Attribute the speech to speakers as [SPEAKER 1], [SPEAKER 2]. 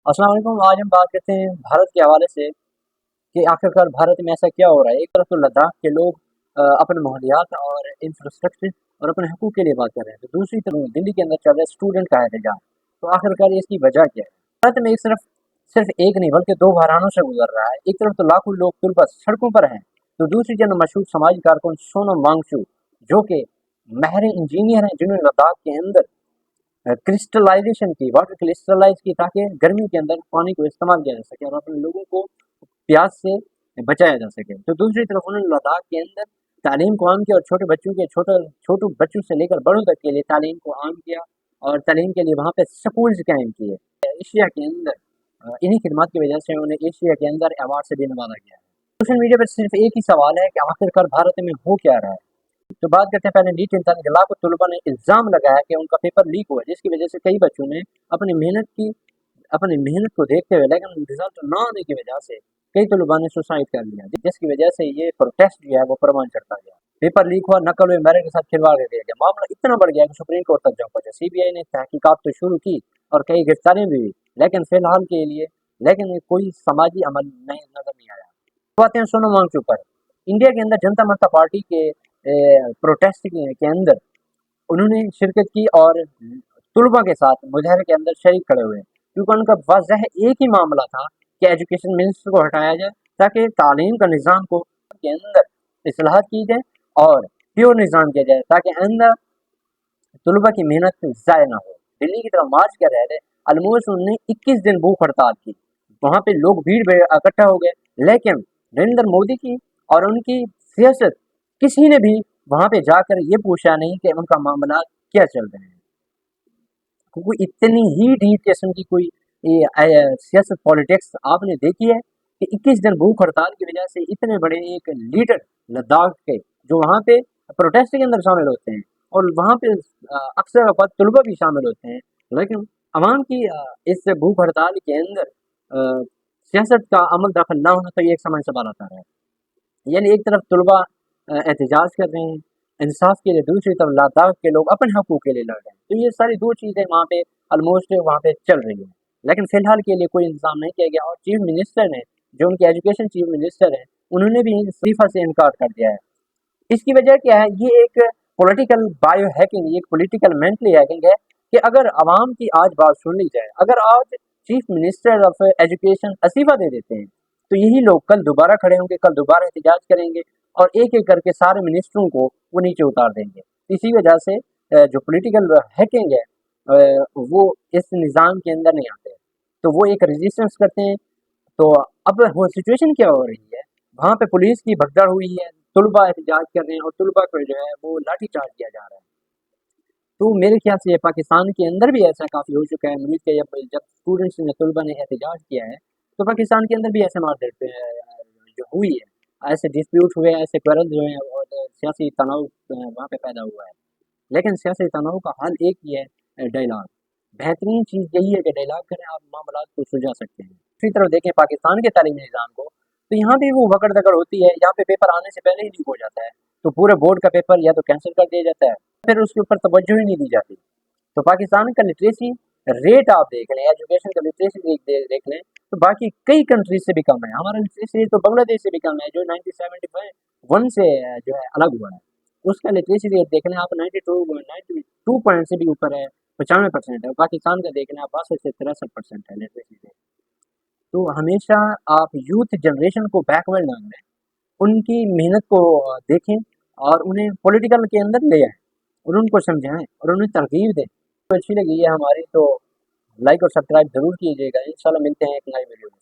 [SPEAKER 1] अस्सलाम वालेकुम। आज हम बात करते हैं भारत के हवाले से कि आखिरकार भारत में ऐसा क्या हो रहा है। एक तरफ तो लद्दाख के लोग अपने माहौलियात और इंफ्रास्ट्रक्चर और अपने हकूक़ के लिए बात कर रहे हैं, तो दूसरी तरफ दिल्ली के अंदर चल रहा है स्टूडेंट का एहतजाज। तो आखिरकार इसकी वजह क्या है? भारत में एक सिर्फ एक नहीं बल्कि दो बहरानों से गुजर रहा है। एक तरफ तो लाखों लोग तुलबा सड़कों पर हैं, तो दूसरी जन्म मशहूर समाजी कारकुन सोनम वांगचुक, जो कि माहिर इंजीनियर हैं, जिन्होंने लद्दाख के अंदर क्रिस्टलाइजेशन की, वाटर क्रिस्टलाइज की, ताकि गर्मी के अंदर पानी को इस्तेमाल किया जा सके और अपने लोगों को प्यास से बचाया जा सके। तो दूसरी तरफ उन्होंने लद्दाख के अंदर तालीम को आम किया और छोटे बच्चों के छोटे बच्चों से लेकर बड़ों तक के लिए तालीम को आम किया और तालीम के लिए वहाँ पे स्कूल्स कायम किए। एशिया के अंदर इन्हीं खिदमत की वजह से उन्हें एशिया के अंदर अवार्ड से भी नवाजा गया है। सोशल मीडिया पर सिर्फ एक ही सवाल है कि आखिरकार भारत में हो क्या रहा है। तो बात करते हैं पहले नीट इम्तिहान के। लाखों तलबा ने इल्ज़ाम लगाया कि उनका पेपर लीक हुआ, जिसकी वजह से कई बच्चों ने अपनी मेहनत को देखते हुए लेकिन रिजल्ट ना आने की वजह से कई तलबा ने सुसाइड कर लिया, जिसकी वजह से ये प्रोटेस्ट जो है वो परवान चढ़ता गया। पेपर लीक हुआ, नकल हुए, मेरिट के साथ खिलवाड़ कर दिया गया। मामला इतना बढ़ गया कि सुप्रीम कोर्ट तक जा पहुंचा। सीबीआई ने तहकीकात तो शुरू की और कई गिरफ्तारियां भी हुई, लेकिन फिलहाल के लिए कोई समाजी अमल नहीं नजर नहीं आया। बातें सोनम वांगचुक पर। इंडिया के अंदर जनता मंता पार्टी के प्रोटेस्ट के अंदर उन्होंने शिरकत की और तुलबा के साथ मुजाहरे के अंदर शरीक खड़े हुए, क्योंकि उनका वाज़ह एक ही मामला था कि एजुकेशन मिनिस्टर को हटाया जाए, ताकि तालीम का निज़ाम को के अंदर इस्लाहत की जाए और प्योर निज़ाम किया जाए, ताकि अंदर तुलबा की मेहनत ज़ाय ना हो। दिल्ली की तरफ मार्च कर रहे थे, ऑलमोस्ट उन्होंने 21 दिन भूख हड़ताल की। वहाँ पे लोग भीड़ इकट्ठा हो गए, लेकिन नरेंद्र मोदी की और उनकी सियासत, किसी ने भी वहाँ पे जाकर ये पूछा नहीं कि उनका मामला क्या चल रहे हैं, क्योंकि इतनी ही डीप किस्म की कोई सियासत पॉलिटिक्स आपने देखी है कि 21 दिन भूख हड़ताल की वजह से इतने बड़े एक लीडर लद्दाख के, जो वहाँ पे प्रोटेस्ट के अंदर शामिल होते हैं और वहाँ पे अक्सर वक्त तलबा भी शामिल होते हैं, लेकिन अवाम की इस भूख हड़ताल के अंदर सियासत का अमल दखल ना होना, तो ये एक समझ सवाल आता है। यानी एक तरफ तलबा एहतजाज कर रहे हैं इंसाफ के लिए, दूसरी तरफ लद्दाख के लोग अपने हकूक़ के लिए लड़ रहे हैं। तो ये सारी दो चीज़ें वहाँ पे ऑलमोस्ट वहाँ पे चल रही हैं, लेकिन फिलहाल के लिए कोई इंतजाम नहीं किया गया। और चीफ मिनिस्टर ने, जो उनके एजुकेशन चीफ मिनिस्टर हैं, उन्होंने भी इस्तीफा से इनकार कर दिया है। इसकी वजह क्या है? ये एक पॉलिटिकल बायो हैकिंग, एक पॉलिटिकल मेंटली हैकिंग है कि अगर आवाम की आज बात सुन ली जाए, अगर आज चीफ मिनिस्टर ऑफ एजुकेशन इस्तीफा दे देते हैं, तो यही लोग कल दोबारा खड़े होंगे, कल दोबारा एहतजाज करेंगे और एक एक करके सारे मिनिस्टरों को वो नीचे उतार देंगे। इसी वजह से जो पॉलिटिकल हैकिंग है वो इस निज़ाम के अंदर नहीं आते, तो वो एक रेजिस्टेंस करते हैं। तो अब वो सिचुएशन क्या हो रही है, वहाँ पे पुलिस की भगदड़ हुई है, तलबा एहतजाज कर रहे हैं और तलबा पर जो है वो लाठी चार्ज किया जा रहा है। तो मेरे ख्याल से पाकिस्तान के अंदर भी ऐसा काफ़ी हो चुका है। उम्मीद है जब स्टूडेंट्स ने तलबा ने एहतजाज किया है, तो पाकिस्तान के अंदर भी ऐसे मारपीट जो हुई है, ऐसे डिस्प्यूट हुए, ऐसे क्वेरल्स हुए हैं और सियासी तनाव वहाँ पे पैदा हुआ है। लेकिन सियासी तनाव का हल एक ही है, डायलॉग। बेहतरीन चीज़ यही है कि डायलॉग करें, आप मामला को सुलझा सकते हैं। दूसरी तरफ देखें पाकिस्तान के तालीमी निज़ाम को, तो यहाँ भी वो वकड़ दकड़ होती है। यहाँ पे पेपर आने से पहले ही लीक हो जाता है, तो पूरे बोर्ड का पेपर या तो कैंसिल कर दिया जाता है, फिर उसके ऊपर तवज्जो ही नहीं दी जाती। तो पाकिस्तान का लिटरेसी रेट आप देख लें, एजुकेशन का लिटरेसी रेट देख लें, तो बाकी कई कंट्रीज से भी कम है। हमारा लिटरेसी रेट तो बांग्लादेश से भी कम है, जो 1971 से जो है अलग हुआ है। उसका लिटरेसी रेट देख लें आप, 92 पॉइंट से भी ऊपर है, 95% है। पाकिस्तान का देख लें आप, 62 से 63% है लिटरेसी रेट। तो हमेशा आप यूथ जनरेशन को बैकवर्ड ना करें, उनकी मेहनत को देखें और उन्हें पॉलिटिकल के अंदर ले आएँ और उनको समझाएं और उन्हें तरगीब दें। तो अच्छी लगी है हमारी, तो लाइक और सब्सक्राइब जरूर कीजिएगा। इंशाल्लाह मिलते हैं एक नई वीडियो में।